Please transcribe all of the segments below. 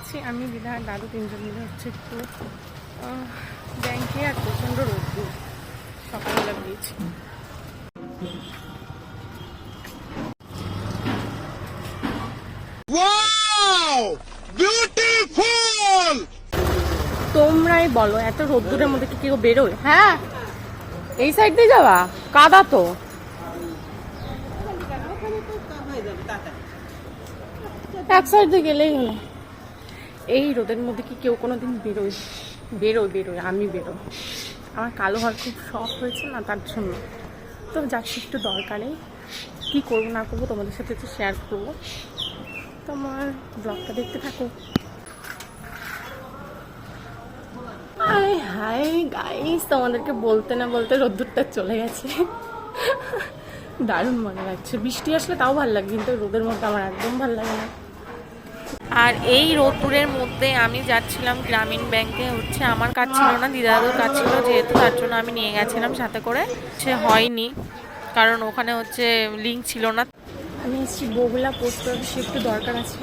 যাচ্ছি আমি দিদা আর দাদু তিনজন মিলে হচ্ছে একটু ব্যাংকে। আর প্রচণ্ড রোদ্দুর, সকালবেলা দিয়েছি। তোমরাই বলো এত রোদ্দুরের মধ্যে কি কেউ বেরোয়? হ্যাঁ, এই সাইড দিয়ে যাওয়া কাদা তো। এক সাইড দিয়ে গেলেই হলো। এই রোদের মধ্যে কি কেউ কোনোদিন বেরোয়? বেরোয়, আমি বেরোই। আমার কালো হওয়ার খুব শখ হয়েছে না, তার জন্য তো যাচ্ছি একটু দরকারে। কি করবো না করবো তোমাদের সাথে একটু শেয়ার করবো, তোমার ব্লগটা দেখতে থাকো। আরে হাই গাইস, তোমাদেরকে বলতে না বলতে রোদ্দুরটা চলে গেছে। দারুণ মনে লাগছে। বৃষ্টি আসলে তাও ভালো লাগে, কিন্তু রোদের মধ্যে আমার একদম ভালো লাগে না। আর এই রোদ্দুরের মধ্যে আমি যাচ্ছিলাম গ্রামীণ ব্যাংকে। হচ্ছে আমার কাজ ছিল না, দিদাদুর কাজ ছিল, যেহেতু তার জন্য আমি নিয়ে গেছিলাম সাথে করে। সে হয়নি কারণ ওখানে হচ্ছে লিঙ্ক ছিল না। আমি এসেছি বগুলা পোস্ট অফিসে, একটু দরকার আছে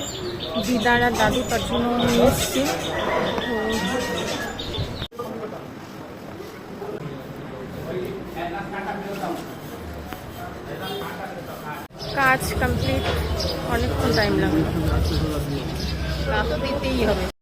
দিদার আর দাদু, তার জন্য নিয়ে এসেছি। কাজ কমপ্লিট, অনেকক্ষণ টাইম লাগলো, তা তো দিতেই হবে।